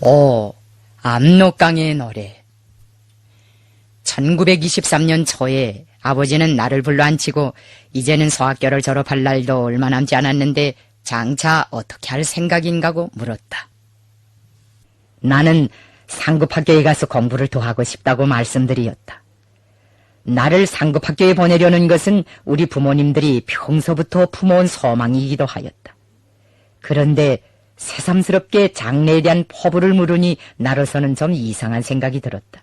오, 압록강의 노래. 1923년 초에 아버지는 나를 불러앉히고 이제는 소학교를 졸업할 날도 얼마 남지 않았는데 장차 어떻게 할 생각인가고 물었다. 나는 상급학교에 가서 공부를 더 하고 싶다고 말씀드렸다. 나를 상급학교에 보내려는 것은 우리 부모님들이 평소부터 품어온 소망이기도 하였다. 그런데 새삼스럽게 장래에 대한 포부를 물으니 나로서는 좀 이상한 생각이 들었다.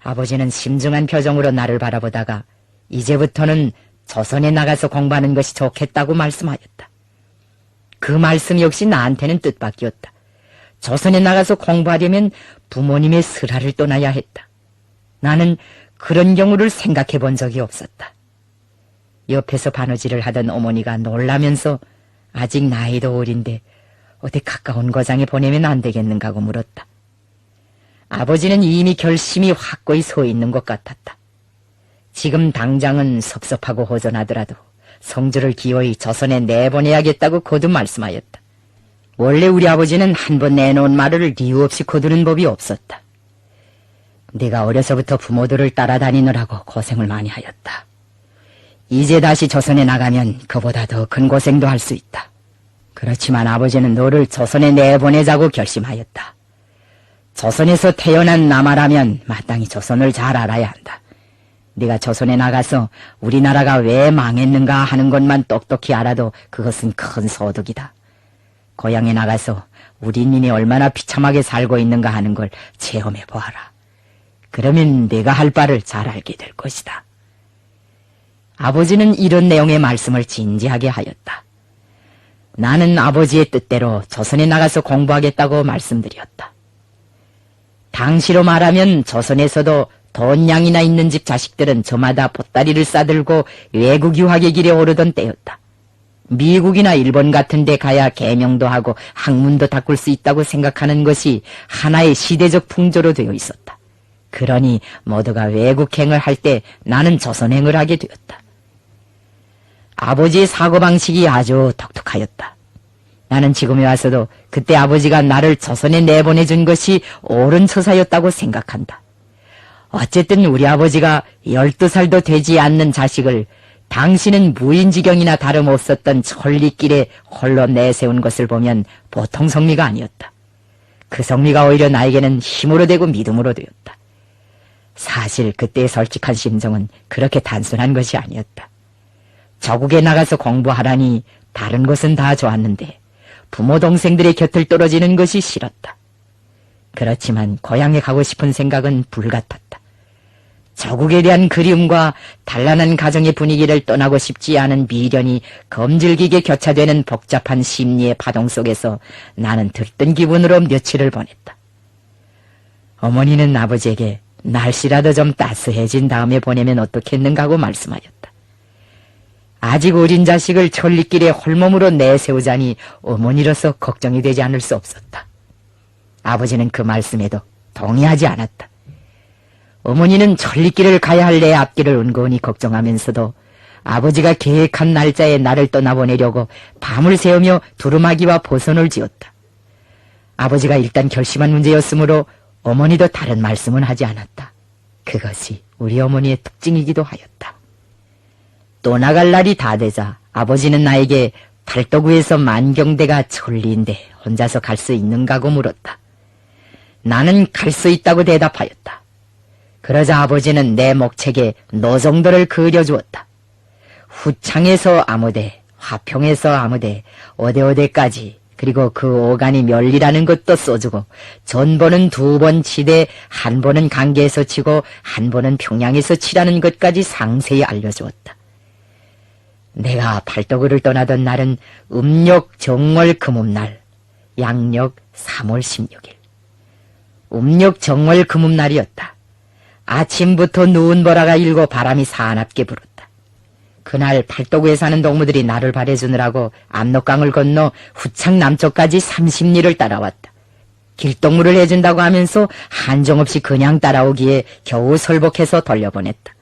아버지는 심중한 표정으로 나를 바라보다가 이제부터는 조선에 나가서 공부하는 것이 좋겠다고 말씀하였다. 그 말씀 역시 나한테는 뜻밖이었다. 조선에 나가서 공부하려면 부모님의 슬하를 떠나야 했다. 나는 그런 경우를 생각해 본 적이 없었다. 옆에서 바느질을 하던 어머니가 놀라면서 아직 나이도 어린데 어디 가까운 고장에 보내면 안 되겠는가고 물었다. 아버지는 이미 결심이 확고히 서 있는 것 같았다. 지금 당장은 섭섭하고 허전하더라도 성주를 기어이 조선에 내보내야겠다고 거듭 말씀하였다. 원래 우리 아버지는 한 번 내놓은 말을 이유 없이 거두는 법이 없었다. 네가 어려서부터 부모들을 따라다니느라고 고생을 많이 하였다. 이제 다시 조선에 나가면 그보다 더 큰 고생도 할 수 있다. 그렇지만 아버지는 너를 조선에 내보내자고 결심하였다. 조선에서 태어난 남아라면 마땅히 조선을 잘 알아야 한다. 네가 조선에 나가서 우리나라가 왜 망했는가 하는 것만 똑똑히 알아도 그것은 큰 소득이다. 고향에 나가서 우리 인민이 얼마나 비참하게 살고 있는가 하는 걸 체험해 보아라. 그러면 네가 할 바를 잘 알게 될 것이다. 아버지는 이런 내용의 말씀을 진지하게 하였다. 나는 아버지의 뜻대로 조선에 나가서 공부하겠다고 말씀드렸다. 당시로 말하면 조선에서도 돈량이나 있는 집 자식들은 저마다 보따리를 싸들고 외국 유학의 길에 오르던 때였다. 미국이나 일본 같은 데 가야 개명도 하고 학문도 닦을 수 있다고 생각하는 것이 하나의 시대적 풍조로 되어 있었다. 그러니 모두가 외국행을 할 때 나는 조선행을 하게 되었다. 아버지의 사고방식이 아주 독특하였다. 나는 지금에 와서도 그때 아버지가 나를 조선에 내보내준 것이 옳은 처사였다고 생각한다. 어쨌든 우리 아버지가 12살도 되지 않는 자식을 당신은 무인지경이나 다름없었던 천리길에 홀로 내세운 것을 보면 보통 성미가 아니었다. 그 성미가 오히려 나에게는 힘으로 되고 믿음으로 되었다. 사실 그때의 솔직한 심정은 그렇게 단순한 것이 아니었다. 조국에 나가서 공부하라니 다른 것은 다 좋았는데 부모 동생들의 곁을 떨어지는 것이 싫었다. 그렇지만 고향에 가고 싶은 생각은 불같았다. 조국에 대한 그리움과 단란한 가정의 분위기를 떠나고 싶지 않은 미련이 검질기게 교차되는 복잡한 심리의 파동 속에서 나는 들뜬 기분으로 며칠을 보냈다. 어머니는 아버지에게 날씨라도 좀 따스해진 다음에 보내면 어떻겠는가 하고 말씀하였다. 아직 어린 자식을 천리길에 홀몸으로 내세우자니 어머니로서 걱정이 되지 않을 수 없었다. 아버지는 그 말씀에도 동의하지 않았다. 어머니는 천리길을 가야 할 내 앞길을 은근히 걱정하면서도 아버지가 계획한 날짜에 나를 떠나보내려고 밤을 새우며 두루마기와 보선을 지었다. 아버지가 일단 결심한 문제였으므로 어머니도 다른 말씀은 하지 않았다. 그것이 우리 어머니의 특징이기도 하였다. 떠나갈 날이 다 되자 아버지는 나에게 팔도구에서 만경대가 천리인데 혼자서 갈 수 있는가고 물었다. 나는 갈 수 있다고 대답하였다. 그러자 아버지는 내 목책에 노정도를 그려주었다. 후창에서 아무데, 화평에서 아무데, 어데어데까지, 그리고 그 오간이 멸리라는 것도 써주고 전번은 2번 치되 한 번은 강계에서 치고 한 번은 평양에서 치라는 것까지 상세히 알려주었다. 내가 팔도구를 떠나던 날은 음력 정월 금음날, 양력 3월 16일. 음력 정월 금음날이었다. 아침부터 누운보라가 일고 바람이 사납게 불었다. 그날 팔도구에 사는 동무들이 나를 바래주느라고 압록강을 건너 후창 남쪽까지 30리를 따라왔다. 길동무를 해준다고 하면서 한정없이 그냥 따라오기에 겨우 설복해서 돌려보냈다.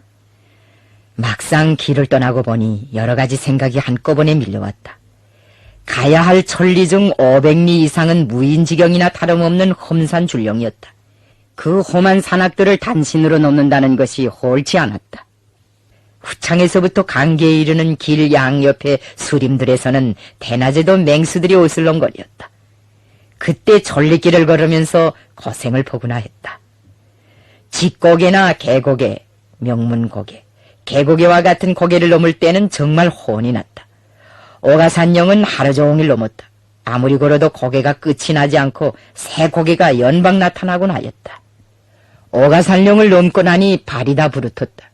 막상 길을 떠나고 보니 여러 가지 생각이 한꺼번에 밀려왔다. 가야 할 천리 중 500리 이상은 무인지경이나 다름없는 험산 줄령이었다. 그 험한 산악들을 단신으로 넘는다는 것이 옳지 않았다. 후창에서부터 강계에 이르는 길 양옆의 수림들에서는 대낮에도 맹수들이 오슬렁거렸다. 그때 천리길을 걸으면서 고생을 보구나 했다. 직고개나 계고개, 명문고개, 계고개와 같은 고개를 넘을 때는 정말 혼이 났다. 오가산령은 하루 종일 넘었다. 아무리 걸어도 고개가 끝이 나지 않고 새 고개가 연방 나타나곤 하였다. 오가산령을 넘고 나니 발이 다 부르텄다.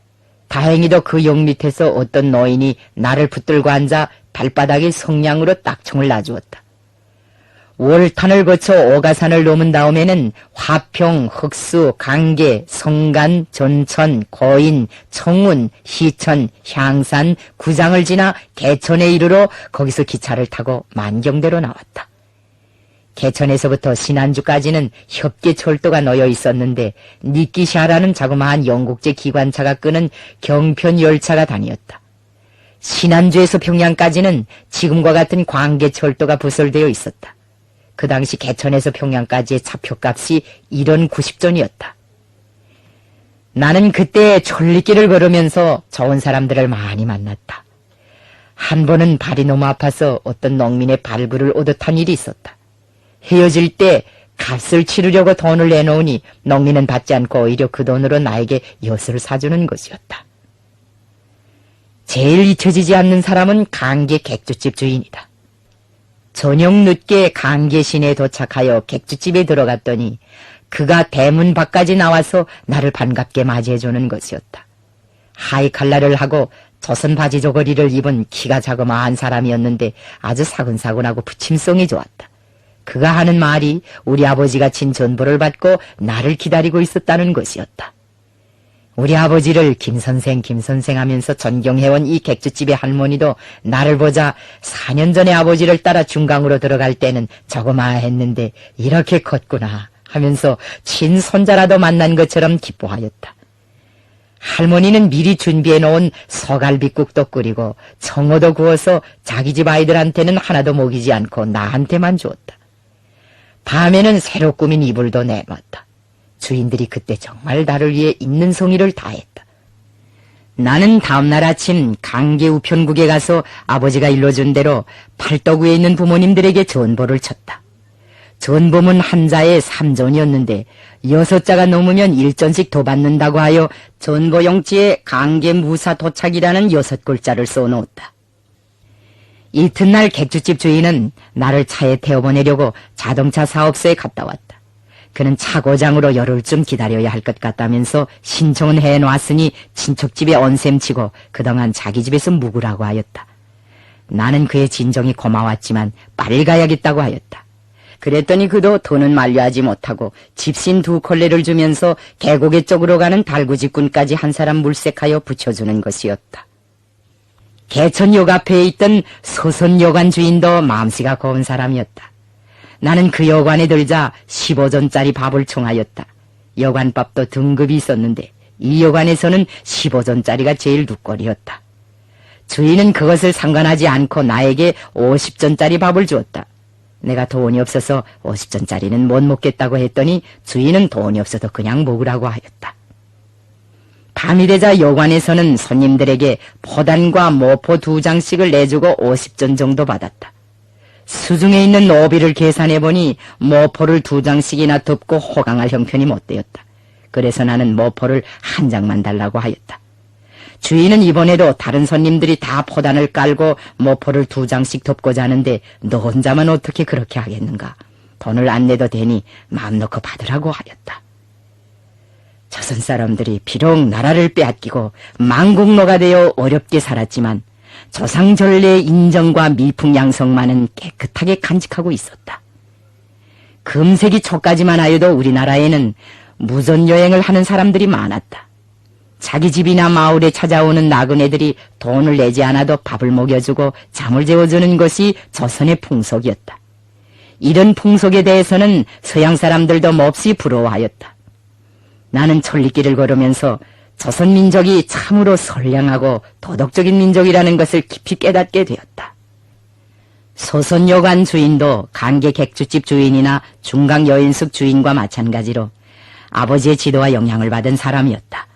다행히도 그 용 밑에서 어떤 노인이 나를 붙들고 앉아 발바닥에 성냥으로 딱총을 놔주었다. 월탄을 거쳐 오가산을 넘은 다음에는 화평, 흑수, 강계, 성간, 전천, 고인, 청운, 희천, 향산, 구장을 지나 개천에 이르러 거기서 기차를 타고 만경대로 나왔다. 개천에서부터 신안주까지는 협계철도가 놓여 있었는데 니끼샤라는 자그마한 영국제 기관차가 끄는 경편 열차가 다녔다. 신안주에서 평양까지는 지금과 같은 광계철도가 부설되어 있었다. 그 당시 개천에서 평양까지의 차표값이 1원 90전이었다. 나는 그때 천리길을 걸으면서 좋은 사람들을 많이 만났다. 한 번은 발이 너무 아파서 어떤 농민의 발부를 오듯한 일이 있었다. 헤어질 때 값을 치르려고 돈을 내놓으니 농민은 받지 않고 오히려 그 돈으로 나에게 엿을 사주는 것이었다. 제일 잊혀지지 않는 사람은 강계 객주집 주인이다. 저녁 늦게 강계시내에 도착하여 객주집에 들어갔더니 그가 대문 밖까지 나와서 나를 반갑게 맞이해주는 것이었다. 하이칼라를 하고 조선 바지 저고리를 입은 키가 자그마한 사람이었는데 아주 사근사근하고 부침성이 좋았다. 그가 하는 말이 우리 아버지가 친 전보를 받고 나를 기다리고 있었다는 것이었다. 우리 아버지를 김선생 하면서 존경해온 이 객주집의 할머니도 나를 보자 4년 전에 아버지를 따라 중강으로 들어갈 때는 조그마했는데 이렇게 컸구나 하면서 친손자라도 만난 것처럼 기뻐하였다. 할머니는 미리 준비해놓은 소갈비국도 끓이고 청어도 구워서 자기 집 아이들한테는 하나도 먹이지 않고 나한테만 주었다. 밤에는 새로 꾸민 이불도 내놨다. 주인들이 그때 정말 나를 위해 있는 성의를 다했다. 나는 다음날 아침 강계 우편국에 가서 아버지가 일러준 대로 팔도구에 있는 부모님들에게 전보를 쳤다. 전보문 한 자에 3전이었는데 6자가 넘으면 1전씩 더 받는다고 하여 전보용지에 강계 무사 도착이라는 6글자를 써놓았다. 이튿날 객주집 주인은 나를 차에 태워보내려고 자동차 사업소에 갔다 왔다. 그는 차고장으로 열흘쯤 기다려야 할 것 같다면서 신청은 해놓았으니 친척집에 언셈치고 그동안 자기 집에서 묵으라고 하였다. 나는 그의 진정이 고마웠지만 빨리 가야겠다고 하였다. 그랬더니 그도 돈은 만류하지 못하고 집신 2컬레를 주면서 계곡에 쪽으로 가는 달구지꾼까지 한 사람 물색하여 붙여주는 것이었다. 개천역 앞에 있던 소선여관 주인도 마음씨가 고운 사람이었다. 나는 그 여관에 들자 15전짜리 밥을 청하였다. 여관밥도 등급이 있었는데 이 여관에서는 15전짜리가 제일 눕거리였다. 주인은 그것을 상관하지 않고 나에게 50전짜리 밥을 주었다. 내가 돈이 없어서 50전짜리는 못 먹겠다고 했더니 주인은 돈이 없어도 그냥 먹으라고 하였다. 밤이 되자 여관에서는 손님들에게 포단과 모포 2장씩을 내주고 50전 정도 받았다. 수중에 있는 노비를 계산해보니 모포를 2장씩이나 덮고 호강할 형편이 못 되었다. 그래서 나는 모포를 1장만 달라고 하였다. 주인은 이번에도 다른 손님들이 다 포단을 깔고 모포를 2장씩 덮고자 하는데 너 혼자만 어떻게 그렇게 하겠는가? 돈을 안 내도 되니 마음 놓고 받으라고 하였다. 조선 사람들이 비록 나라를 빼앗기고 망국노가 되어 어렵게 살았지만 조상전례의 인정과 미풍양성만은 깨끗하게 간직하고 있었다. 금세기 초까지만 하여도 우리나라에는 무전여행을 하는 사람들이 많았다. 자기 집이나 마을에 찾아오는 나그네들이 돈을 내지 않아도 밥을 먹여주고 잠을 재워주는 것이 조선의 풍속이었다. 이런 풍속에 대해서는 서양 사람들도 몹시 부러워하였다. 나는 천리길을 걸으면서 조선 민족이 참으로 선량하고 도덕적인 민족이라는 것을 깊이 깨닫게 되었다. 소선여관 주인도 강계 객주집 주인이나 중강 여인숙 주인과 마찬가지로 아버지의 지도와 영향을 받은 사람이었다.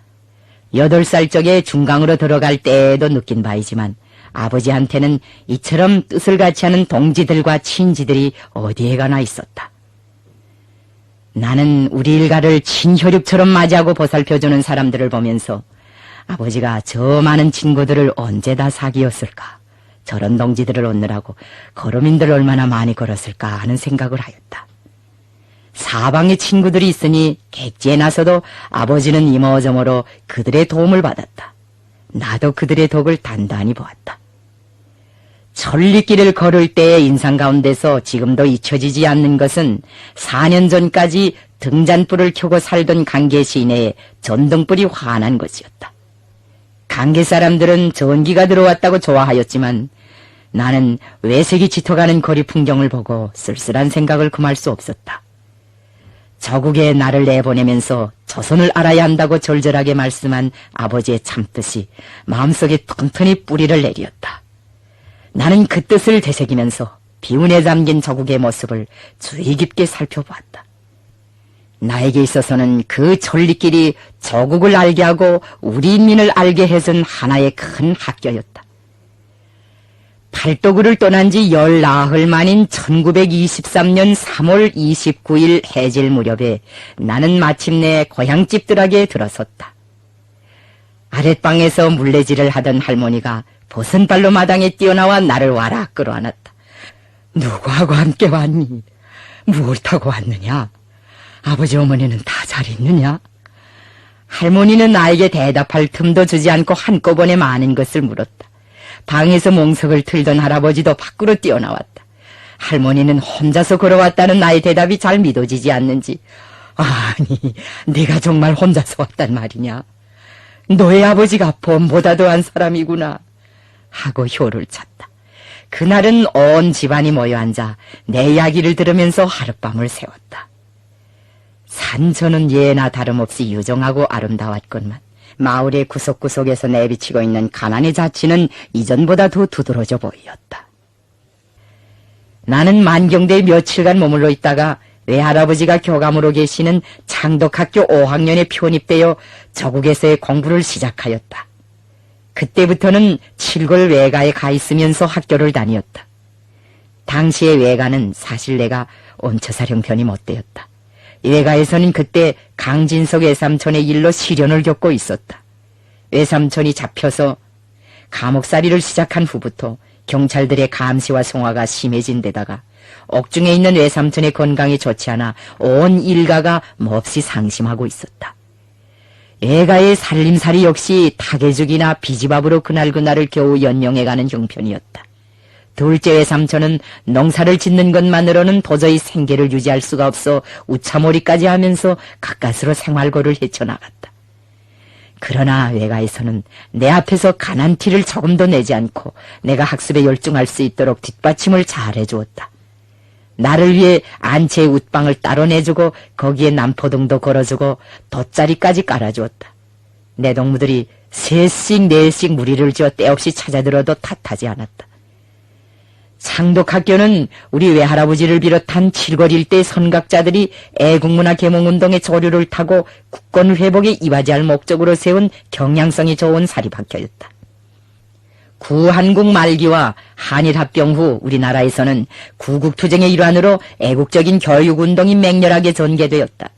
8살 적에 중강으로 들어갈 때에도 느낀 바이지만 아버지한테는 이처럼 뜻을 같이 하는 동지들과 친지들이 어디에 가나 있었다. 나는 우리 일가를 친혈육처럼 맞이하고 보살펴주는 사람들을 보면서 아버지가 저 많은 친구들을 언제 다 사귀었을까? 저런 동지들을 얻느라고 걸음인들 얼마나 많이 걸었을까 하는 생각을 하였다. 사방에 친구들이 있으니 객지에 나서도 아버지는 이모저모로 그들의 도움을 받았다. 나도 그들의 덕을 단단히 보았다. 천리길을 걸을 때의 인상 가운데서 지금도 잊혀지지 않는 것은 4년 전까지 등잔불을 켜고 살던 강계 시내에 전등불이 환한 것이었다. 강계 사람들은 전기가 들어왔다고 좋아하였지만 나는 외색이 짙어가는 거리 풍경을 보고 쓸쓸한 생각을 금할 수 없었다. 저국에 나를 내보내면서 조선을 알아야 한다고 절절하게 말씀한 아버지의 참뜻이 마음속에 튼튼히 뿌리를 내리었다. 나는 그 뜻을 되새기면서 비운에 잠긴 저국의 모습을 주의 깊게 살펴보았다. 나에게 있어서는 그 천리길이 저국을 알게 하고 우리 인민을 알게 해준 하나의 큰 학교였다. 팔도구를 떠난 지 10나흘 만인 1923년 3월 29일 해질 무렵에 나는 마침내 고향집들에게 들어섰다. 아랫방에서 물레질을 하던 할머니가 벗은 발로 마당에 뛰어나와 나를 와라 끌어안았다. 누구하고 함께 왔니? 무엇 타고 왔느냐? 아버지 어머니는 다 잘 있느냐? 할머니는 나에게 대답할 틈도 주지 않고 한꺼번에 많은 것을 물었다. 방에서 몽석을 틀던 할아버지도 밖으로 뛰어나왔다. 할머니는 혼자서 걸어왔다는 나의 대답이 잘 믿어지지 않는지, 아니, 네가 정말 혼자서 왔단 말이냐? 너의 아버지가 범보다 더한 사람이구나 하고 효를 쳤다. 그날은 온 집안이 모여 앉아 내 이야기를 들으면서 하룻밤을 새웠다. 산천은 예나 다름없이 유정하고 아름다웠건만 마을의 구석구석에서 내비치고 있는 가난의 자취는 이전보다 더 두드러져 보였다. 나는 만경대에 며칠간 머물러 있다가 외할아버지가 교감으로 계시는 창덕학교 5학년에 편입되어 저국에서의 공부를 시작하였다. 그때부터는 칠골 외가에 가 있으면서 학교를 다녔다. 당시의 외가는 사실 내가 얹혀살 형편이 못되었다. 외가에서는 그때 강진석 외삼촌의 일로 시련을 겪고 있었다. 외삼촌이 잡혀서 감옥살이를 시작한 후부터 경찰들의 감시와 송화가 심해진 데다가 옥중에 있는 외삼촌의 건강이 좋지 않아 온 일가가 몹시 상심하고 있었다. 외가의 살림살이 역시 타개죽이나 비지밥으로 그날그날을 겨우 연명해가는 형편이었다. 둘째 외삼촌은 농사를 짓는 것만으로는 도저히 생계를 유지할 수가 없어 우차몰이까지 하면서 가까스로 생활고를 헤쳐나갔다. 그러나 외가에서는 내 앞에서 가난티를 조금도 내지 않고 내가 학습에 열중할 수 있도록 뒷받침을 잘 해주었다. 나를 위해 안채의 웃방을 따로 내주고 거기에 남포등도 걸어주고 돗자리까지 깔아주었다. 내 동무들이 셋씩 넷씩 무리를 지어 때없이 찾아들어도 탓하지 않았다. 창덕학교는 우리 외할아버지를 비롯한 칠골 일대 선각자들이 애국문화 계몽운동의 조류를 타고 국권 회복에 이바지할 목적으로 세운 경향성이 좋은 사립학교였다. 구한국 말기와 한일합병 후 우리나라에서는 구국투쟁의 일환으로 애국적인 교육운동이 맹렬하게 전개되었다.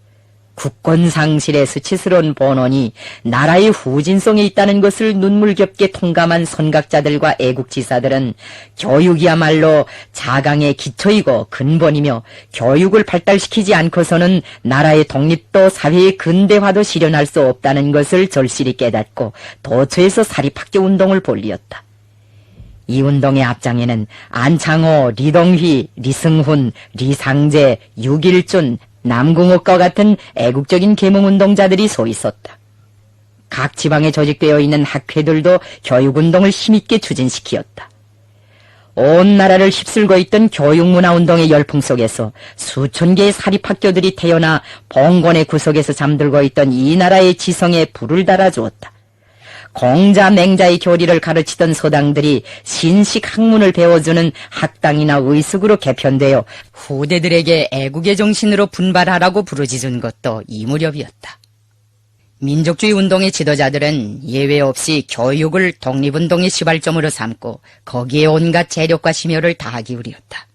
국권상실의 수치스러운 본원이 나라의 후진성에 있다는 것을 눈물겹게 통감한 선각자들과 애국지사들은 교육이야말로 자강의 기초이고 근본이며 교육을 발달시키지 않고서는 나라의 독립도 사회의 근대화도 실현할 수 없다는 것을 절실히 깨닫고 도처에서 사립학교 운동을 벌리었다. 이 운동의 앞장에는 안창호, 리동휘, 리승훈, 리상제, 유길준, 남궁옥과 같은 애국적인 계몽운동자들이 서 있었다. 각 지방에 조직되어 있는 학회들도 교육운동을 힘있게 추진시키었다. 온 나라를 휩쓸고 있던 교육문화운동의 열풍 속에서 수천 개의 사립학교들이 태어나 봉건의 구석에서 잠들고 있던 이 나라의 지성에 불을 달아주었다. 공자 맹자의 교리를 가르치던 서당들이 신식 학문을 배워주는 학당이나 의숙으로 개편되어 후대들에게 애국의 정신으로 분발하라고 부르짖은 것도 이 무렵이었다. 민족주의 운동의 지도자들은 예외 없이 교육을 독립운동의 시발점으로 삼고 거기에 온갖 재력과 심혈을 다 기울였다.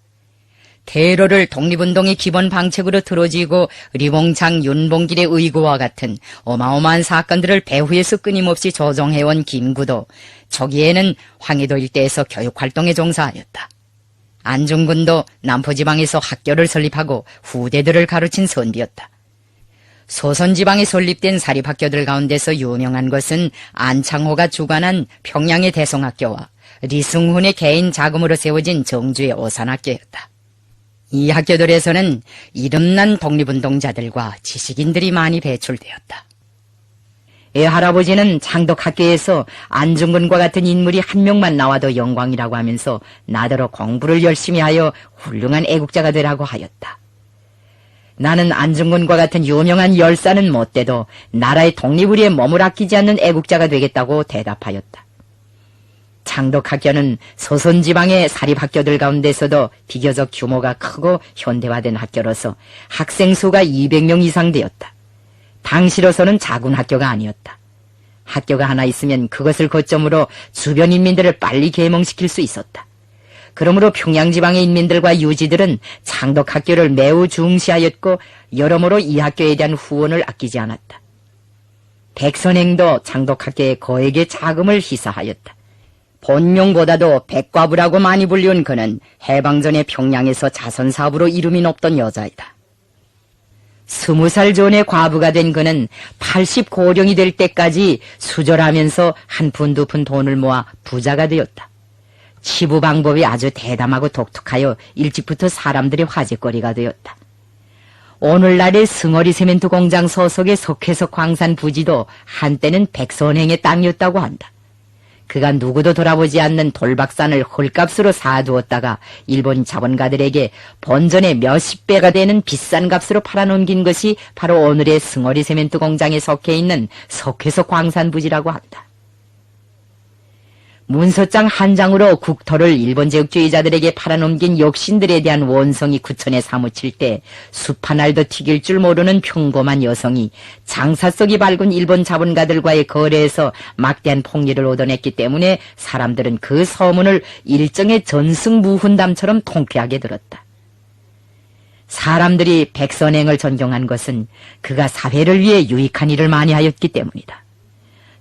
대로를 독립운동의 기본 방책으로 들어지고 리봉창, 윤봉길의 의고와 같은 어마어마한 사건들을 배후에서 끊임없이 조정해온 김구도 초기에는 황해도 일대에서 교육활동에 종사하였다. 안중근도 남포지방에서 학교를 설립하고 후대들을 가르친 선비였다. 소선지방에 설립된 사립학교들 가운데서 유명한 것은 안창호가 주관한 평양의 대성학교와 리승훈의 개인 자금으로 세워진 정주의 오산학교였다. 이 학교들에서는 이름난 독립운동자들과 지식인들이 많이 배출되었다. 할아버지는 창덕학교에서 안중근과 같은 인물이 한 명만 나와도 영광이라고 하면서 나더러 공부를 열심히 하여 훌륭한 애국자가 되라고 하였다. 나는 안중근과 같은 유명한 열사는 못돼도 나라의 독립을 위해 몸을 아끼지 않는 애국자가 되겠다고 대답하였다. 창덕학교는 소선지방의 사립학교들 가운데서도 비교적 규모가 크고 현대화된 학교로서 학생 수가 200명 이상 되었다. 당시로서는 작은 학교가 아니었다. 학교가 하나 있으면 그것을 거점으로 주변 인민들을 빨리 계몽시킬 수 있었다. 그러므로 평양지방의 인민들과 유지들은 창덕학교를 매우 중시하였고 여러모로 이 학교에 대한 후원을 아끼지 않았다. 백선행도 창덕학교에 거액의 자금을 희사하였다. 본명보다도 백과부라고 많이 불리운 그는 해방전에 평양에서 자선사업으로 이름이 높던 여자이다. 20살 전에 과부가 된 그는 80고령이 될 때까지 수절하면서 한 푼 두 푼 돈을 모아 부자가 되었다. 치부 방법이 아주 대담하고 독특하여 일찍부터 사람들의 화제거리가 되었다. 오늘날의 승어리 세멘트 공장 소속의 석회석 광산 부지도 한때는 백선행의 땅이었다고 한다. 그가 누구도 돌아보지 않는 돌박산을 헐값으로 사두었다가 일본 자본가들에게 본전의 몇십 배가 되는 비싼 값으로 팔아넘긴 것이 바로 오늘의 승어리 세멘트 공장에 속해 있는 석회석 광산 부지라고 한다. 문서장 한 장으로 국토를 일본 제국주의자들에게 팔아넘긴 욕신들에 대한 원성이 구천에 사무칠 때 수파날도 튀길 줄 모르는 평범한 여성이 장사성이 밝은 일본 자본가들과의 거래에서 막대한 폭리를 얻어냈기 때문에 사람들은 그 소문을 일정의 전승무훈담처럼 통쾌하게 들었다. 사람들이 백선행을 존경한 것은 그가 사회를 위해 유익한 일을 많이 하였기 때문이다.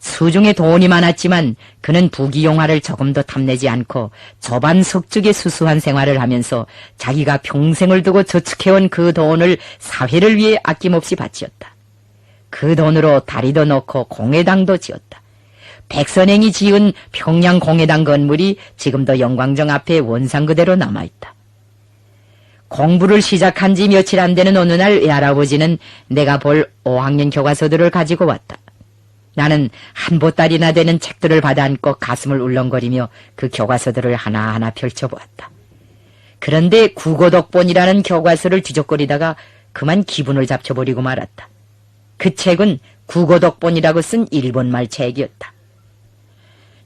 수중에 돈이 많았지만 그는 부귀영화를 조금도 탐내지 않고 저반 석죽의 수수한 생활을 하면서 자기가 평생을 두고 저축해온 그 돈을 사회를 위해 아낌없이 바치었다. 그 돈으로 다리도 놓고 공회당도 지었다. 백선행이 지은 평양 공회당 건물이 지금도 영광정 앞에 원상 그대로 남아있다. 공부를 시작한 지 며칠 안 되는 어느 날 외할아버지는 내가 볼 5학년 교과서들을 가지고 왔다. 나는 한 보따리나 되는 책들을 받아안고 가슴을 울렁거리며 그 교과서들을 하나하나 펼쳐보았다. 그런데 국어독본이라는 교과서를 뒤적거리다가 그만 기분을 잡쳐버리고 말았다. 그 책은 국어독본이라고 쓴 일본말 책이었다.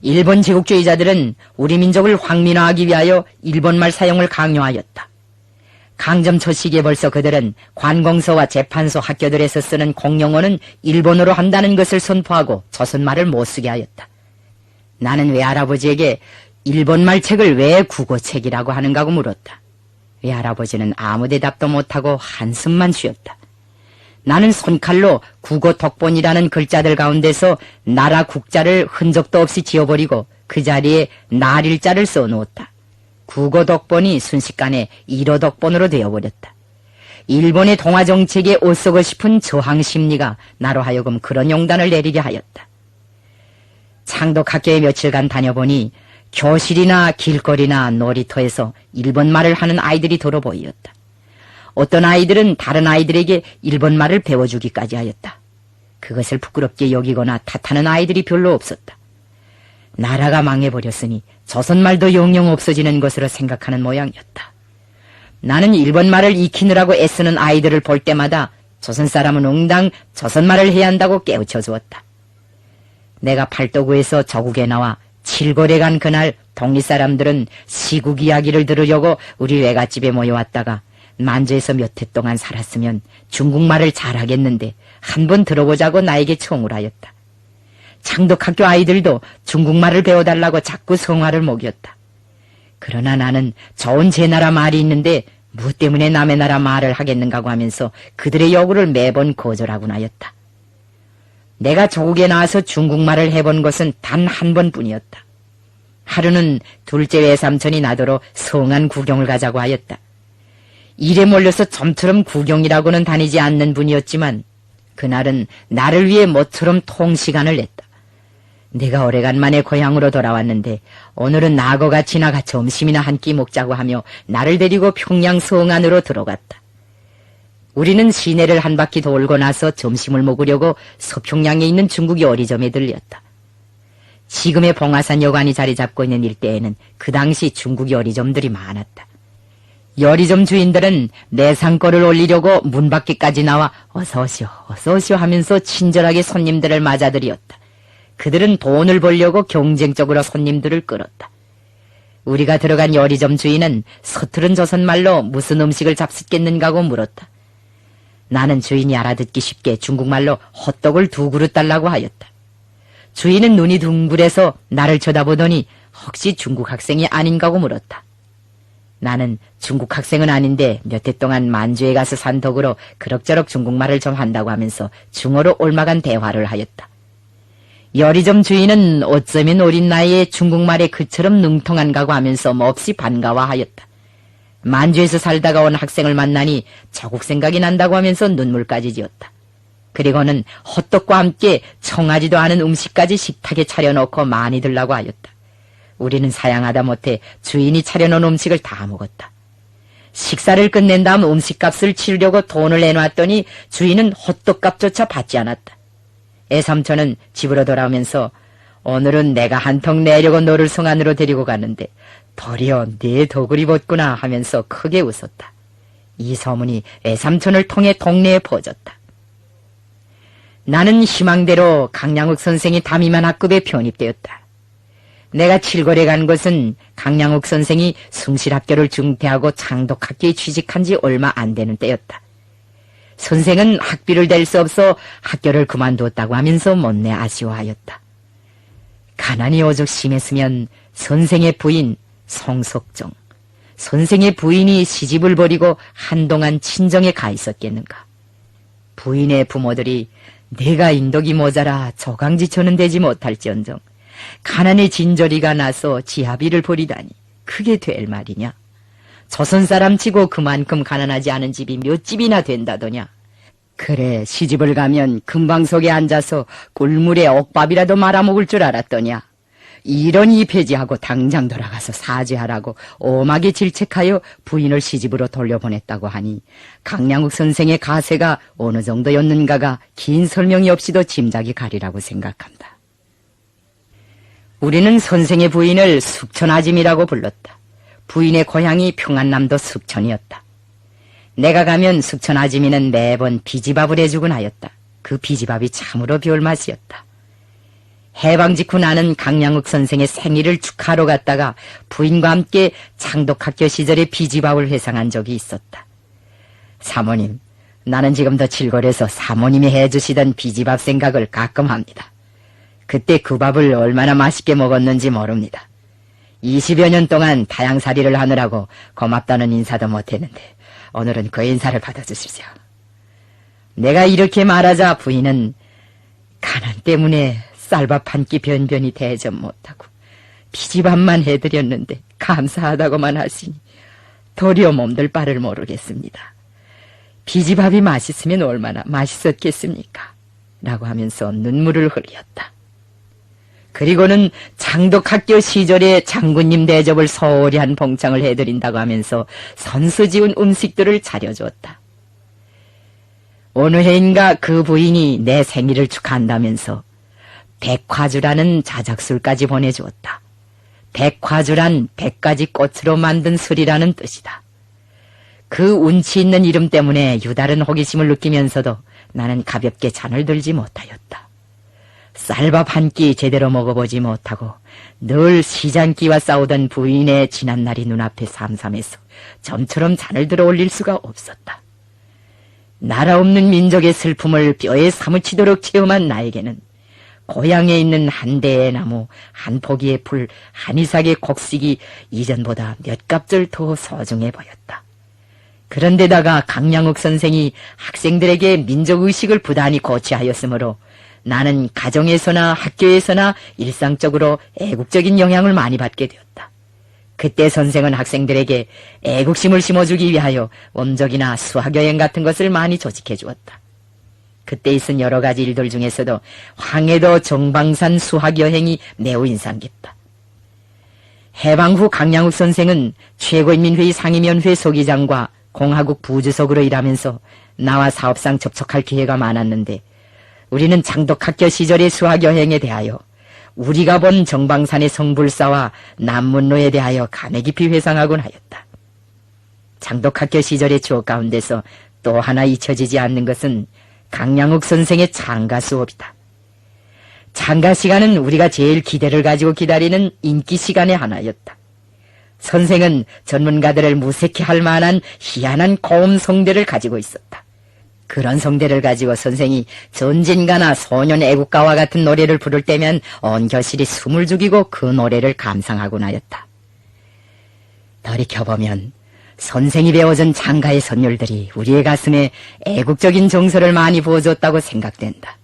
일본 제국주의자들은 우리 민족을 황민화하기 위하여 일본말 사용을 강요하였다. 강점 첫 시기에 벌써 그들은 관공서와 재판소 학교들에서 쓰는 공용어는 일본어로 한다는 것을 선포하고 조선말을 못 쓰게 하였다. 나는 외할아버지에게 일본말 책을 왜 국어책이라고 하는가고 물었다. 외할아버지는 아무 대답도 못하고 한숨만 쉬었다. 나는 손칼로 국어독본이라는 글자들 가운데서 나라 국자를 흔적도 없이 지워버리고 그 자리에 날일자를 써놓았다. 국어독본이 순식간에 일어독본으로 되어버렸다. 일본의 동아정책에 옷서고 싶은 저항심리가 나로 하여금 그런 용단을 내리게 하였다. 창덕학교에 며칠간 다녀보니 교실이나 길거리나 놀이터에서 일본말을 하는 아이들이 더러 보이었다. 어떤 아이들은 다른 아이들에게 일본말을 배워주기까지 하였다. 그것을 부끄럽게 여기거나 탓하는 아이들이 별로 없었다. 나라가 망해버렸으니 조선말도 영영 없어지는 것으로 생각하는 모양이었다. 나는 일본말을 익히느라고 애쓰는 아이들을 볼 때마다 조선 사람은 응당 조선말을 해야 한다고 깨우쳐 주었다. 내가 팔도구에서 저국에 나와 칠골에 간 그날 동리 사람들은 시국 이야기를 들으려고 우리 외갓집에 모여왔다가 만주에서 몇 해 동안 살았으면 중국말을 잘하겠는데 한번 들어보자고 나에게 청을 하였다. 창덕학교 아이들도 중국말을 배워달라고 자꾸 성화를 먹였다. 그러나 나는 좋은 제 나라 말이 있는데 무 때문에 남의 나라 말을 하겠는가고 하면서 그들의 요구를 매번 거절하곤 하였다. 내가 조국에 나와서 중국말을 해본 것은 단 한 번뿐이었다. 하루는 둘째 외삼촌이 나더러 성안 구경을 가자고 하였다. 일에 몰려서 좀처럼 구경이라고는 다니지 않는 분이었지만 그날은 나를 위해 모처럼 통시간을 냈다. 내가 오래간만에 고향으로 돌아왔는데 오늘은 낙오가 지나가 점심이나 한 끼 먹자고 하며 나를 데리고 평양 성안으로 들어갔다. 우리는 시내를 한 바퀴 돌고 나서 점심을 먹으려고 서평양에 있는 중국 요리점에 들렸다. 지금의 봉화산 여관이 자리 잡고 있는 일대에는 그 당시 중국 요리점들이 많았다. 요리점 주인들은 내상거를 올리려고 문 밖에까지 나와 어서 오시오 하면서 친절하게 손님들을 맞아들였다. 그들은 돈을 벌려고 경쟁적으로 손님들을 끌었다. 우리가 들어간 요리점 주인은 서투른 조선말로 무슨 음식을 잡숫겠는가고 물었다. 나는 주인이 알아듣기 쉽게 중국말로 헛떡을 2그릇 달라고 하였다. 주인은 눈이 둥글해서 나를 쳐다보더니 혹시 중국 학생이 아닌가고 물었다. 나는 중국 학생은 아닌데 몇 해 동안 만주에 가서 산 덕으로 그럭저럭 중국말을 좀 한다고 하면서 중어로 올마간 대화를 하였다. 요리점 주인은 어쩌면 어린 나이에 중국말에 그처럼 능통한가고 하면서 몹시 반가워하였다. 만주에서 살다가 온 학생을 만나니 저국 생각이 난다고 하면서 눈물까지 지었다. 그리고는 헛떡과 함께 청하지도 않은 음식까지 식탁에 차려놓고 많이 들라고 하였다. 우리는 사양하다 못해 주인이 차려놓은 음식을 다 먹었다. 식사를 끝낸 다음 음식값을 치르려고 돈을 내놨더니 주인은 헛떡값조차 받지 않았다. 애삼촌은 집으로 돌아오면서 오늘은 내가 한턱 내려고 너를 성안으로 데리고 갔는데 도리어 네 덕을 입었구나 하면서 크게 웃었다. 이 소문이 애삼촌을 통해 동네에 퍼졌다. 나는 희망대로 강량욱 선생이 담임한 학급에 편입되었다. 내가 칠골에 간 것은 강량욱 선생이 숭실학교를 중퇴하고 창덕학교에 취직한 지 얼마 안 되는 때였다. 선생은 학비를 댈 수 없어 학교를 그만두었다고 하면서 못내 아쉬워하였다. 가난이 오죽 심했으면 선생의 부인 송석정, 선생의 부인이 시집을 버리고 한동안 친정에 가 있었겠는가. 부인의 부모들이 내가 인덕이 모자라 조강지처는 되지 못할지언정 가난의 진저리가 나서 지하비를 버리다니 그게 될 말이냐. 조선 사람치고 그만큼 가난하지 않은 집이 몇 집이나 된다더냐. 그래 시집을 가면 금방석에 앉아서 꿀물에 옥밥이라도 말아먹을 줄 알았더냐. 이런 이 폐지하고 당장 돌아가서 사죄하라고 엄하게 질책하여 부인을 시집으로 돌려보냈다고 하니 강량욱 선생의 가세가 어느 정도였는가가 긴 설명이 없이도 짐작이 가리라고 생각한다. 우리는 선생의 부인을 숙천아짐이라고 불렀다. 부인의 고향이 평안남도 숙천이었다. 내가 가면 숙천아짐이는 매번 비지밥을 해주곤 하였다. 그 비지밥이 참으로 별맛이었다. 해방 직후 나는 강량욱 선생의 생일을 축하하러 갔다가 부인과 함께 창덕학교 시절에 비지밥을 회상한 적이 있었다. 사모님, 나는 지금도 칠골에서 사모님이 해주시던 비지밥 생각을 가끔 합니다. 그때 그 밥을 얼마나 맛있게 먹었는지 모릅니다. 20여 년 동안 타양살이를 하느라고 고맙다는 인사도 못했는데 오늘은 그 인사를 받아주십시오. 내가 이렇게 말하자 부인은 가난 때문에 쌀밥 한 끼 변변히 대접 못하고 비지밥만 해드렸는데 감사하다고만 하시니 도리어 몸들 바를 모르겠습니다. 비지밥이 맛있으면 얼마나 맛있었겠습니까? 라고 하면서 눈물을 흘렸다. 그리고는 창덕학교 시절에 장군님 대접을 소홀히 한 봉창을 해드린다고 하면서 선수 지은 음식들을 차려주었다. 어느 해인가 그 부인이 내 생일을 축하한다면서 백화주라는 자작술까지 보내주었다. 백화주란 100가지 꽃으로 만든 술이라는 뜻이다. 그 운치 있는 이름 때문에 유다른 호기심을 느끼면서도 나는 가볍게 잔을 들지 못하였다. 쌀밥 한 끼 제대로 먹어보지 못하고 늘 시장기와 싸우던 부인의 지난날이 눈앞에 삼삼해서 점처럼 잔을 들어 올릴 수가 없었다. 나라 없는 민족의 슬픔을 뼈에 사무치도록 체험한 나에게는 고향에 있는 한 대의 나무, 한 포기의 풀, 한 이삭의 곡식이 이전보다 몇 갑절 더 소중해 보였다. 그런데다가 강양욱 선생이 학생들에게 민족의식을 부단히 고취하였으므로 나는 가정에서나 학교에서나 일상적으로 애국적인 영향을 많이 받게 되었다. 그때 선생은 학생들에게 애국심을 심어주기 위하여 원적이나 수학여행 같은 것을 많이 조직해 주었다. 그때 있은 여러 가지 일들 중에서도 황해도 정방산 수학여행이 매우 인상 깊다. 해방 후 강양욱 선생은 최고인민회의 상임위원회 소기장과 공화국 부주석으로 일하면서 나와 사업상 접촉할 기회가 많았는데 우리는 장독학교 시절의 수학여행에 대하여 우리가 본 정방산의 성불사와 남문로에 대하여 감회 깊이 회상하곤 하였다. 장독학교 시절의 추억 가운데서 또 하나 잊혀지지 않는 것은 강양욱 선생의 창가 수업이다. 창가 시간은 우리가 제일 기대를 가지고 기다리는 인기 시간의 하나였다. 선생은 전문가들을 무색해 할 만한 희한한 고음 성대를 가지고 있었다. 그런 성대를 가지고 선생이 전진가나 소년 애국가와 같은 노래를 부를 때면 온 교실이 숨을 죽이고 그 노래를 감상하곤 하였다. 돌이켜보면 선생이 배워준 창가의 선율들이 우리의 가슴에 애국적인 정서를 많이 부어줬다고 생각된다.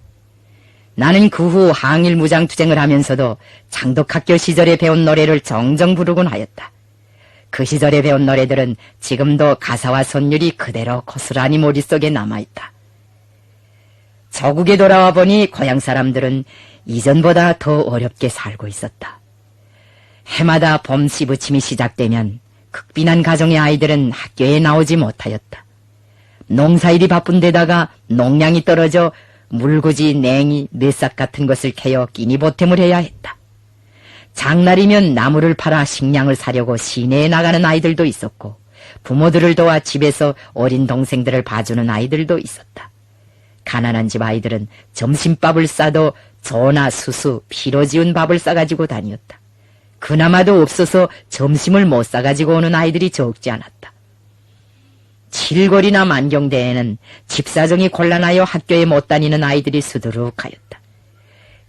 나는 그 후 항일 무장투쟁을 하면서도 장독학교 시절에 배운 노래를 정정 부르곤 하였다. 그 시절에 배운 노래들은 지금도 가사와 선율이 그대로 고스란히 머릿속에 남아있다. 조국에 돌아와 보니 고향 사람들은 이전보다 더 어렵게 살고 있었다. 해마다 봄 씨부침이 시작되면 극빈한 가정의 아이들은 학교에 나오지 못하였다. 농사일이 바쁜 데다가 농량이 떨어져 물구지, 냉이, 뇌싹 같은 것을 캐어 끼니 보탬을 해야 했다. 장날이면 나무를 팔아 식량을 사려고 시내에 나가는 아이들도 있었고 부모들을 도와 집에서 어린 동생들을 봐주는 아이들도 있었다. 가난한 집 아이들은 점심밥을 싸도 조나 수수, 피로 지은 밥을 싸가지고 다녔다. 그나마도 없어서 점심을 못 싸가지고 오는 아이들이 적지 않았다. 칠거리나 만경대에는 집사정이 곤란하여 학교에 못 다니는 아이들이 수두룩하였다.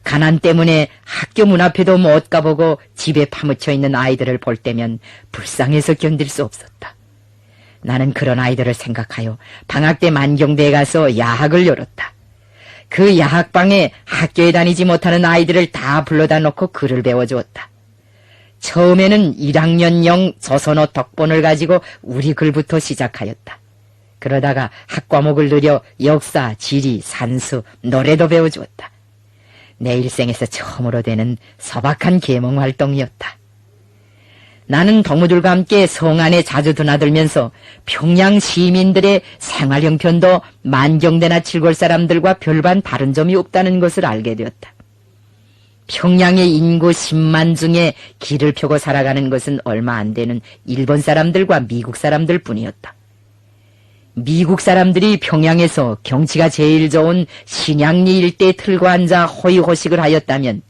가난 때문에 학교 문 앞에도 못 가보고 집에 파묻혀 있는 아이들을 볼 때면 불쌍해서 견딜 수 없었다. 나는 그런 아이들을 생각하여 방학 때 만경대에 가서 야학을 열었다. 그 야학방에 학교에 다니지 못하는 아이들을 다 불러다 놓고 글을 배워주었다. 처음에는 1학년용 조선어 덕본을 가지고 우리 글부터 시작하였다. 그러다가 학과목을 늘려 역사, 지리, 산수, 노래도 배워주었다. 내 일생에서 처음으로 되는 소박한 계몽 활동이었다. 나는 동무들과 함께 성 안에 자주 드나들면서 평양 시민들의 생활 형편도 만경대나 칠골 사람들과 별반 다른 점이 없다는 것을 알게 되었다. 평양의 인구 10만 중에 길을 펴고 살아가는 것은 얼마 안 되는 일본 사람들과 미국 사람들 뿐이었다. 미국 사람들이 평양에서 경치가 제일 좋은 신양리 일대에 틀고 앉아 호의호식을 하였다면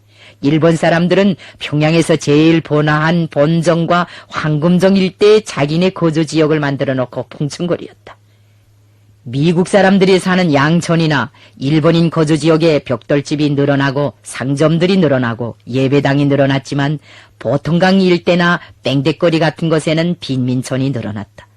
일본 사람들은 평양에서 제일 번화한 본정과 황금정 일대에 자기네 거주지역을 만들어 놓고 풍춘거리였다. 미국 사람들이 사는 양천이나 일본인 거주지역에 벽돌집이 늘어나고 상점들이 늘어나고 예배당이 늘어났지만 보통강 일대나 땡대거리 같은 곳에는 빈민촌이 늘어났다.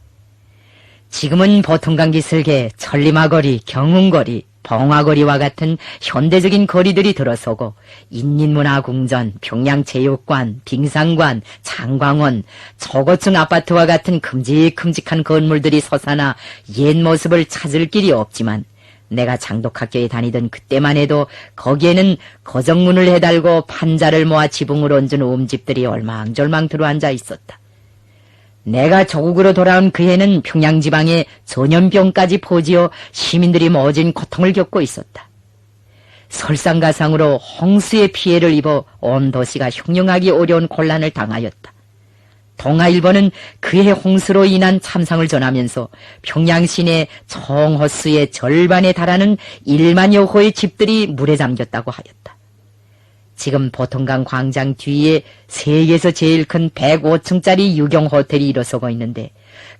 지금은 보통강 기슭에 천리마거리, 경운거리, 봉화거리와 같은 현대적인 거리들이 들어서고 인민문화궁전, 평양체육관, 빙상관, 창광원, 초고층 아파트와 같은 큼직큼직한 건물들이 솟아나 옛 모습을 찾을 길이 없지만 내가 장독학교에 다니던 그때만 해도 거기에는 거정문을 해달고 판자를 모아 지붕을 얹은 음집들이 얼망졸망 들어앉아 있었다. 내가 조국으로 돌아온 그 해는 평양지방에 전염병까지 퍼지어 시민들이 모진 고통을 겪고 있었다. 설상가상으로 홍수의 피해를 입어 온 도시가 형용하기 어려운 곤란을 당하였다. 동아일보는 그해 홍수로 인한 참상을 전하면서 평양 시내 총 호수의 절반에 달하는 1만여 호의 집들이 물에 잠겼다고 하였다. 지금 보통강 광장 뒤에 세계에서 제일 큰 105층짜리 유경 호텔이 일어서고 있는데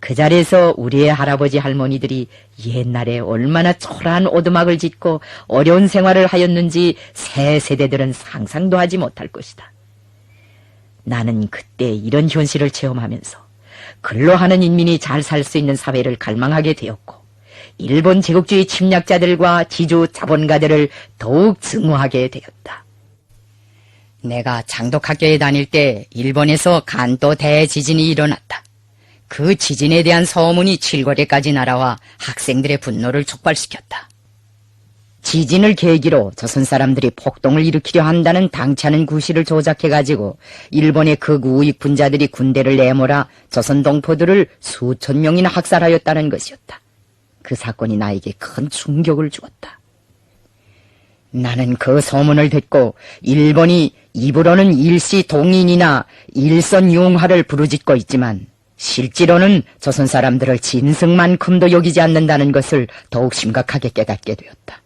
그 자리에서 우리의 할아버지 할머니들이 옛날에 얼마나 초라한 오두막을 짓고 어려운 생활을 하였는지 새 세대들은 상상도 하지 못할 것이다. 나는 그때 이런 현실을 체험하면서 근로하는 인민이 잘 살 수 있는 사회를 갈망하게 되었고 일본 제국주의 침략자들과 지주 자본가들을 더욱 증오하게 되었다. 내가 장독학교에 다닐 때 일본에서 간또 대지진이 일어났다. 그 지진에 대한 소문이 칠거리까지 날아와 학생들의 분노를 촉발시켰다. 지진을 계기로 조선 사람들이 폭동을 일으키려 한다는 당차는 구실을 조작해가지고 일본의 극우 우익 분자들이 군대를 내몰아 조선 동포들을 수천 명이나 학살하였다는 것이었다. 그 사건이 나에게 큰 충격을 주었다. 나는 그 소문을 듣고 일본이 입으로는 일시동인이나 일선융화를 부르짖고 있지만 실제로는 조선 사람들을 짐승만큼도 여기지 않는다는 것을 더욱 심각하게 깨닫게 되었다.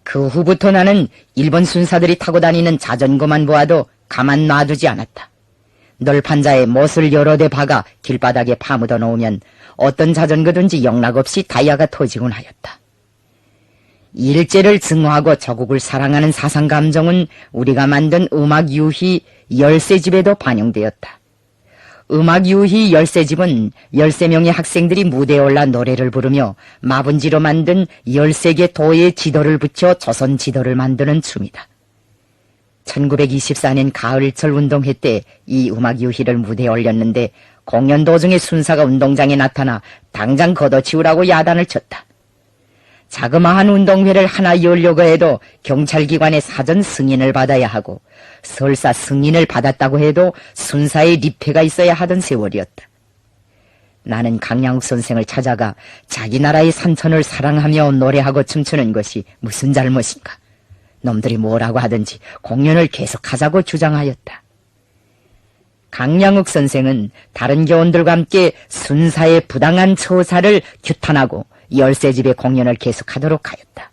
그 후부터 나는 일본 순사들이 타고 다니는 자전거만 보아도 가만 놔두지 않았다. 널판자에 못을 여러 대 박아 길바닥에 파묻어 놓으면 어떤 자전거든지 영락없이 타이어가 터지곤 하였다. 일제를 증오하고 조국을 사랑하는 사상감정은 우리가 만든 음악유희 열세집에도 반영되었다. 음악유희 열세집은 13명의 학생들이 무대에 올라 노래를 부르며 마분지로 만든 13개 도의 지도를 붙여 조선 지도를 만드는 춤이다. 1924년 가을철 운동회 때 이 음악유희를 무대에 올렸는데 공연 도중에 순사가 운동장에 나타나 당장 걷어치우라고 야단을 쳤다. 자그마한 운동회를 하나 열려고 해도 경찰기관의 사전 승인을 받아야 하고 설사 승인을 받았다고 해도 순사의 리패가 있어야 하던 세월이었다. 나는 강양욱 선생을 찾아가 자기 나라의 산천을 사랑하며 노래하고 춤추는 것이 무슨 잘못인가. 놈들이 뭐라고 하든지 공연을 계속하자고 주장하였다. 강양욱 선생은 다른 교원들과 함께 순사의 부당한 처사를 규탄하고 열세집의 공연을 계속하도록 하였다.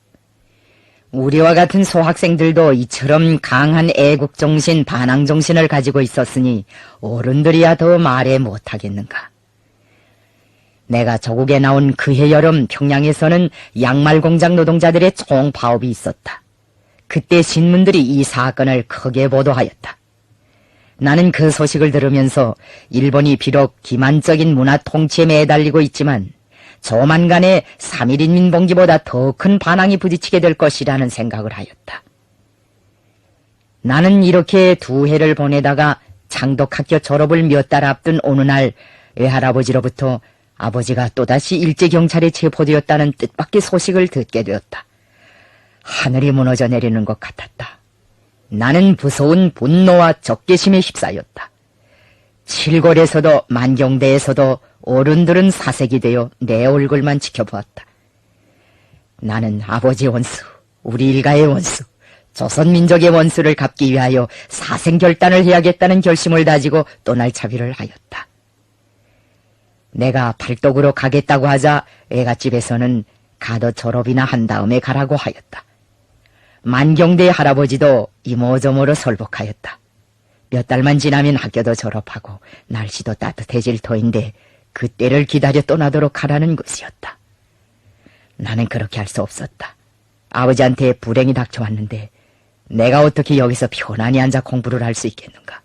우리와 같은 소학생들도 이처럼 강한 애국정신, 반항정신을 가지고 있었으니 어른들이야 더 말해 못하겠는가. 내가 조국에 나온 그해 여름 평양에서는 양말공장 노동자들의 총파업이 있었다. 그때 신문들이 이 사건을 크게 보도하였다. 나는 그 소식을 들으면서 일본이 비록 기만적인 문화 통치에 매달리고 있지만 조만간에 3.1인민봉기보다 더 큰 반항이 부딪히게 될 것이라는 생각을 하였다. 나는 이렇게 2해를 보내다가 장독학교 졸업을 몇 달 앞둔 어느 날 외할아버지로부터 아버지가 또다시 일제경찰에 체포되었다는 뜻밖의 소식을 듣게 되었다. 하늘이 무너져 내리는 것 같았다. 나는 무서운 분노와 적개심에 휩싸였다. 칠골에서도 만경대에서도 어른들은 사색이 되어 내 얼굴만 지켜보았다. 나는 아버지의 원수, 우리 일가의 원수, 조선민족의 원수를 갚기 위하여 사생결단을 해야겠다는 결심을 다지고 떠날 차비를 하였다. 내가 팔독으로 가겠다고 하자 애갓집에서는 가도 졸업이나 한 다음에 가라고 하였다. 만경대 할아버지도 이모저모로 설복하였다. 몇 달만 지나면 학교도 졸업하고 날씨도 따뜻해질 터인데 그때를 기다려 떠나도록 하라는 것이었다. 나는 그렇게 할 수 없었다. 아버지한테 불행이 닥쳐왔는데 내가 어떻게 여기서 편안히 앉아 공부를 할 수 있겠는가.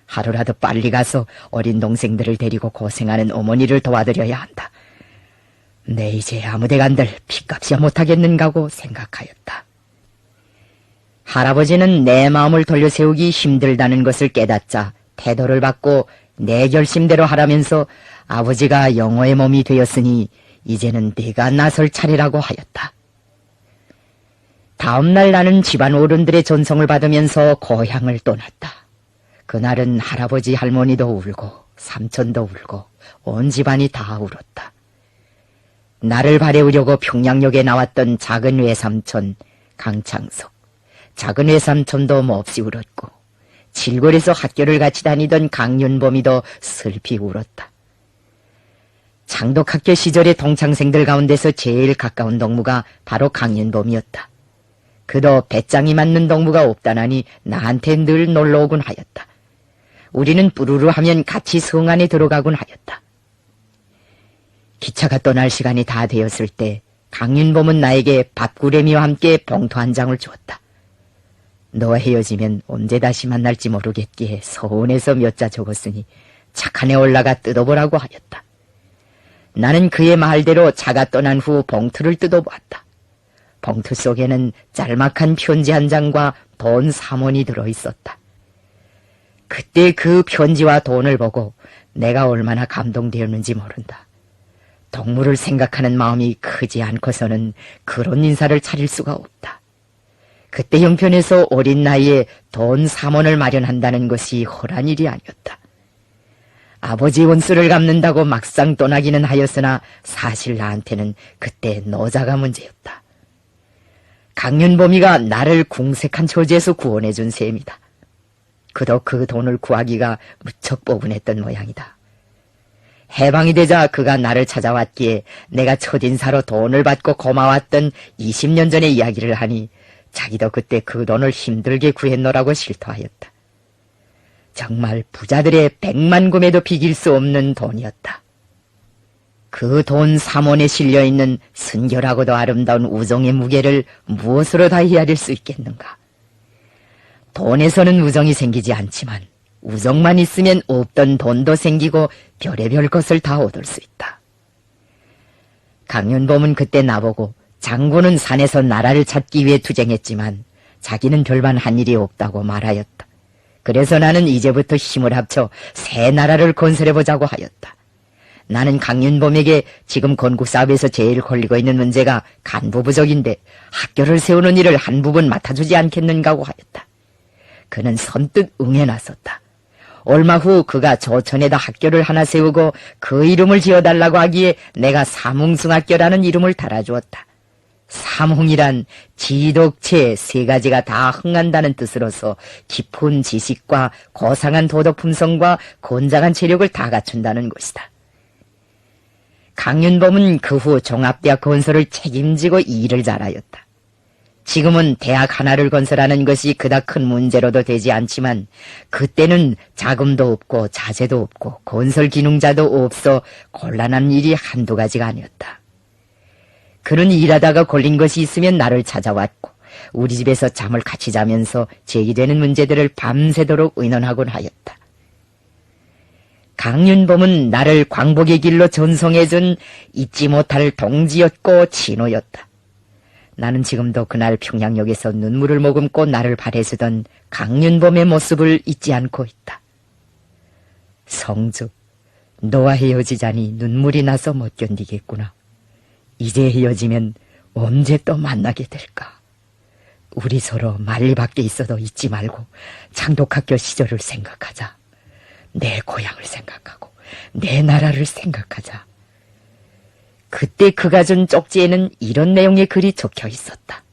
하루라도 빨리 가서 어린 동생들을 데리고 고생하는 어머니를 도와드려야 한다. 내 이제 아무데 간들 핏값이야 못하겠는가고 생각하였다. 할아버지는 내 마음을 돌려세우기 힘들다는 것을 깨닫자 태도를 바꿔 내 결심대로 하라면서 아버지가 영호의 몸이 되었으니 이제는 네가 나설 차례라고 하였다. 다음날 나는 집안 어른들의 전송을 받으면서 고향을 떠났다. 그날은 할아버지 할머니도 울고 삼촌도 울고 온 집안이 다 울었다. 나를 바래우려고 평양역에 나왔던 작은 외삼촌 강창석, 작은 외삼촌도 몹시 울었고 칠골에서 학교를 같이 다니던 강윤범이도 슬피 울었다. 장독학교 시절의 동창생들 가운데서 제일 가까운 동무가 바로 강윤범이었다. 그도 배짱이 맞는 동무가 없다나니 나한테 늘 놀러오곤 하였다. 우리는 뿌르르 하면 같이 성 안에 들어가곤 하였다. 기차가 떠날 시간이 다 되었을 때 강윤범은 나에게 밥구레미와 함께 봉투 한 장을 주었다. 너와 헤어지면 언제 다시 만날지 모르겠기에 서운해서 몇 자 적었으니 착한에 올라가 뜯어보라고 하였다. 나는 그의 말대로 차가 떠난 후 봉투를 뜯어보았다. 봉투 속에는 짤막한 편지 한 장과 돈 3원이 들어있었다. 그때 그 편지와 돈을 보고 내가 얼마나 감동되었는지 모른다. 동무를 생각하는 마음이 크지 않고서는 그런 인사를 차릴 수가 없다. 그때 형편에서 어린 나이에 돈 3원을 마련한다는 것이 허란 일이 아니었다. 아버지 원수를 갚는다고 막상 떠나기는 하였으나 사실 나한테는 그때 노자가 문제였다. 강윤범이가 나를 궁색한 처지에서 구원해준 셈이다. 그도 그 돈을 구하기가 무척 뻐근했던 모양이다. 해방이 되자 그가 나를 찾아왔기에 내가 첫인사로 돈을 받고 고마웠던 20년 전의 이야기를 하니 자기도 그때 그 돈을 힘들게 구했노라고 실토하였다. 정말 부자들의 백만금에도 비길 수 없는 돈이었다. 그 돈 3원에 실려있는 순결하고도 아름다운 우정의 무게를 무엇으로 다 헤아릴 수 있겠는가? 돈에서는 우정이 생기지 않지만 우정만 있으면 없던 돈도 생기고 별의별 것을 다 얻을 수 있다. 강윤범은 그때 나보고 장군은 산에서 나라를 찾기 위해 투쟁했지만 자기는 별반 한 일이 없다고 말하였다. 그래서 나는 이제부터 힘을 합쳐 새 나라를 건설해보자고 하였다. 나는 강윤범에게 지금 건국사업에서 제일 걸리고 있는 문제가 간부 부족인데 학교를 세우는 일을 한 부분 맡아주지 않겠는가고 하였다. 그는 선뜻 응해 나섰다. 얼마 후 그가 조천에다 학교를 하나 세우고 그 이름을 지어달라고 하기에 내가 삼흥승학교라는 이름을 달아주었다. 삼흥이란 지덕체 세 가지가 다 흥한다는 뜻으로서 깊은 지식과 고상한 도덕 품성과 건장한 체력을 다 갖춘다는 것이다. 강윤범은 그 후 종합대학 건설을 책임지고 일을 잘하였다. 지금은 대학 하나를 건설하는 것이 그닥 큰 문제로도 되지 않지만 그때는 자금도 없고 자재도 없고 건설 기능자도 없어 곤란한 일이 한두 가지가 아니었다. 그는 일하다가 걸린 것이 있으면 나를 찾아왔고 우리 집에서 잠을 같이 자면서 제기되는 문제들을 밤새도록 의논하곤 하였다. 강윤범은 나를 광복의 길로 전송해준 잊지 못할 동지였고 친호였다. 나는 지금도 그날 평양역에서 눈물을 머금고 나를 바래주던 강윤범의 모습을 잊지 않고 있다. 성주, 너와 헤어지자니 눈물이 나서 못 견디겠구나. 이제 헤어지면 언제 또 만나게 될까? 우리 서로 만리 밖에 있어도 잊지 말고 장독학교 시절을 생각하자. 내 고향을 생각하고 내 나라를 생각하자. 그때 그가 준 쪽지에는 이런 내용의 글이 적혀 있었다.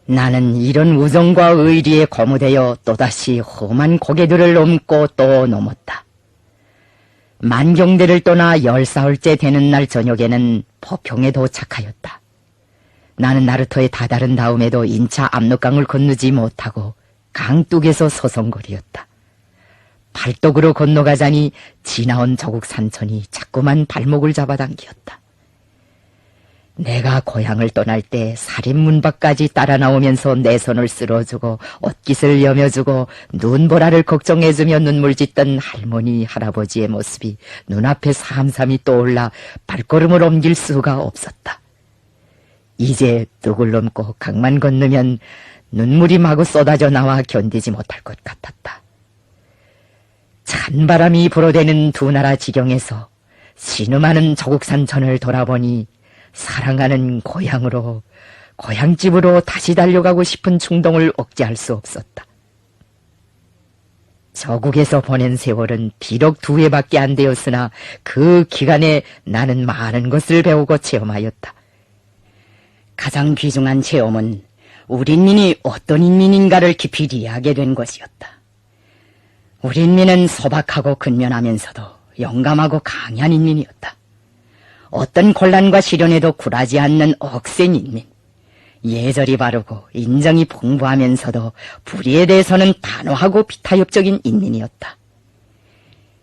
나는 이런 우정과 의리에 거무되어 또다시 험한 고개들을 넘고 또 넘었다. 만경대를 떠나 10사흘째 되는 날 저녁에는 포평에 도착하였다. 나는 나루터에 다다른 다음에도 인차 압록강을 건너지 못하고 강둑에서 서성거리었다. 발독으로 건너가자니 지나온 조국 산천이 자꾸만 발목을 잡아당기었다. 내가 고향을 떠날 때 살인문 밖까지 따라 나오면서 내 손을 쓸어주고 옷깃을 여며주고 눈보라를 걱정해주며 눈물 짓던 할머니 할아버지의 모습이 눈앞에 삼삼이 떠올라 발걸음을 옮길 수가 없었다. 이제 뚝을 넘고 강만 건너면 눈물이 마구 쏟아져 나와 견디지 못할 것 같았다. 찬바람이 불어대는 두 나라 지경에서 신음하는 조국산천을 돌아보니 사랑하는 고향으로, 고향집으로 다시 달려가고 싶은 충동을 억제할 수 없었다. 저국에서 보낸 세월은 비록 2해밖에 안 되었으나 그 기간에 나는 많은 것을 배우고 체험하였다. 가장 귀중한 체험은 우리 인민이 어떤 인민인가를 깊이 이해하게 된 것이었다. 우리 인민은 소박하고 근면하면서도 용감하고 강한 인민이었다. 어떤 곤란과 시련에도 굴하지 않는 억센 인민. 예절이 바르고 인정이 풍부하면서도 불의에 대해서는 단호하고 비타협적인 인민이었다.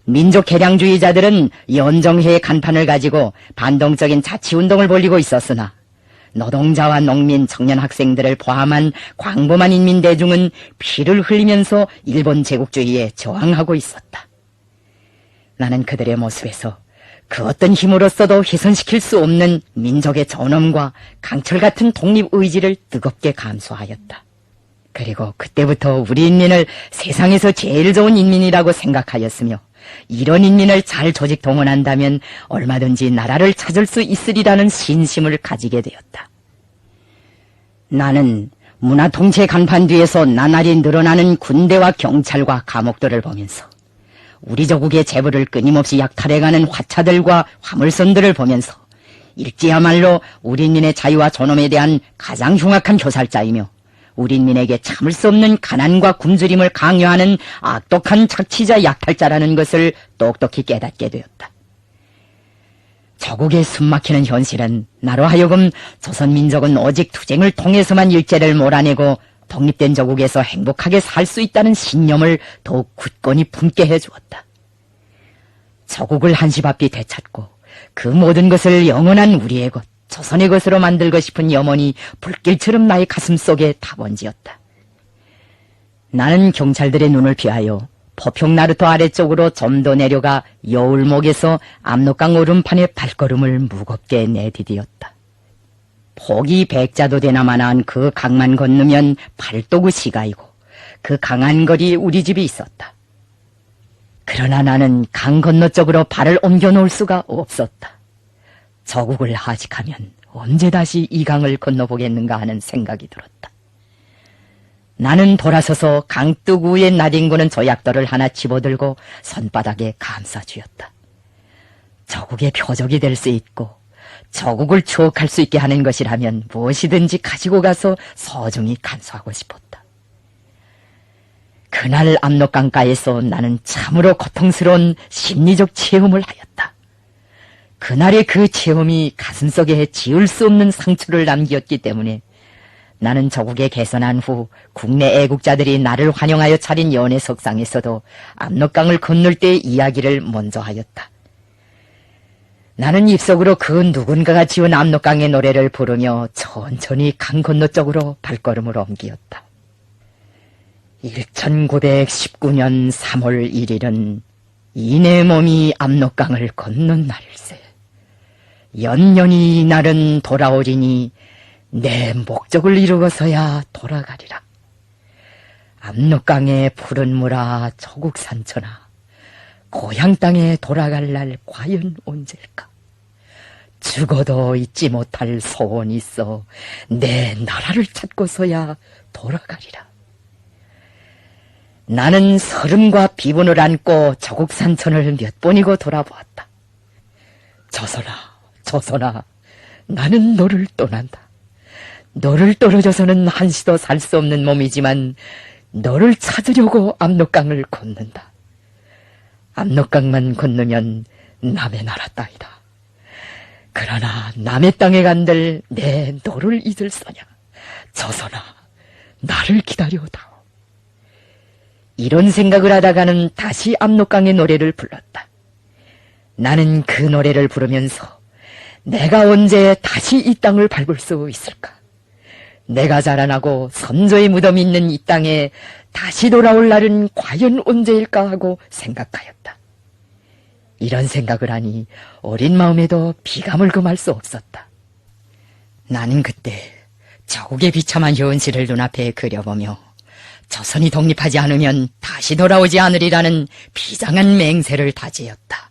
민족 개량주의자들은 연정회의 간판을 가지고 반동적인 자치운동을 벌이고 있었으나 노동자와 농민, 청년 학생들을 포함한 광범한 인민 대중은 피를 흘리면서 일본 제국주의에 저항하고 있었다. 나는 그들의 모습에서 그 어떤 힘으로써도 훼손시킬 수 없는 민족의 존엄과 강철 같은 독립의지를 뜨겁게 감수하였다. 그리고 그때부터 우리 인민을 세상에서 제일 좋은 인민이라고 생각하였으며 이런 인민을 잘 조직 동원한다면 얼마든지 나라를 찾을 수 있으리라는 신심을 가지게 되었다. 나는 문화 통치 간판 뒤에서 나날이 늘어나는 군대와 경찰과 감옥들을 보면서 우리 조국의 재벌을 끊임없이 약탈해가는 화차들과 화물선들을 보면서 일지야말로 우리 인민의 자유와 존엄에 대한 가장 흉악한 교살자이며 우리 인민에게 참을 수 없는 가난과 굶주림을 강요하는 악독한 착취자 약탈자라는 것을 똑똑히 깨닫게 되었다. 조국의 숨막히는 현실은 나로 하여금 조선민족은 오직 투쟁을 통해서만 일제를 몰아내고 독립된 조국에서 행복하게 살 수 있다는 신념을 더욱 굳건히 품게 해주었다. 조국을 한시바삐 되찾고 그 모든 것을 영원한 우리의 것, 조선의 것으로 만들고 싶은 염원이 불길처럼 나의 가슴 속에 타번지었다. 나는 경찰들의 눈을 피하여 포평나루터 아래쪽으로 좀 더 내려가 여울목에서 압록강 오름판에 발걸음을 무겁게 내디디었다. 폭이 100자도 되나마나한 그 강만 건너면 팔도구 시가이고 그 강한 거리에 우리 집이 있었다. 그러나 나는 강 건너쪽으로 발을 옮겨놓을 수가 없었다. 조국을 하직하면 언제 다시 이 강을 건너보겠는가 하는 생각이 들었다. 나는 돌아서서 강둑 위에 나뒹구는 조약돌을 하나 집어들고 손바닥에 감싸주었다. 조국의 표적이 될 수 있고 조국을 추억할 수 있게 하는 것이라면 무엇이든지 가지고 가서 소중히 간수하고 싶었다. 그날 압록강가에서 나는 참으로 고통스러운 심리적 체험을 하였다. 그날의 그 체험이 가슴속에 지울 수 없는 상처를 남겼기 때문에 나는 조국에 개선한 후 국내 애국자들이 나를 환영하여 차린 연회석상에서도 압록강을 건널 때의 이야기를 먼저 하였다. 나는 입속으로 그 누군가가 지은 압록강의 노래를 부르며 천천히 강 건너 쪽으로 발걸음을 옮기었다. 1919년 3월 1일은 이내 몸이 압록강을 건넌 날일세. 연년이 날은 돌아오리니 내 목적을 이루어서야 돌아가리라. 압록강의 푸른 물아 조국 산천아, 고향 땅에 돌아갈 날 과연 언제일까? 죽어도 잊지 못할 소원이 있어 내 나라를 찾고서야 돌아가리라. 나는 서름과 비분을 안고 조국 산천을 몇 번이고 돌아보았다. 조선아, 조선아, 나는 너를 떠난다. 너를 떨어져서는 한시도 살 수 없는 몸이지만 너를 찾으려고 압록강을 걷는다. 압록강만 건너면 남의 나라 땅이다. 그러나 남의 땅에 간들 내 너를 잊을 소냐. 조선아, 나를 기다려다오. 이런 생각을 하다가는 다시 압록강의 노래를 불렀다. 나는 그 노래를 부르면서 내가 언제 다시 이 땅을 밟을 수 있을까? 내가 자라나고 선조의 무덤이 있는 이 땅에 다시 돌아올 날은 과연 언제일까 하고 생각하였다. 이런 생각을 하니 어린 마음에도 피가 물금할 수 없었다. 나는 그때 조국의 비참한 현실을 눈앞에 그려보며 조선이 독립하지 않으면 다시 돌아오지 않으리라는 비장한 맹세를 다지었다.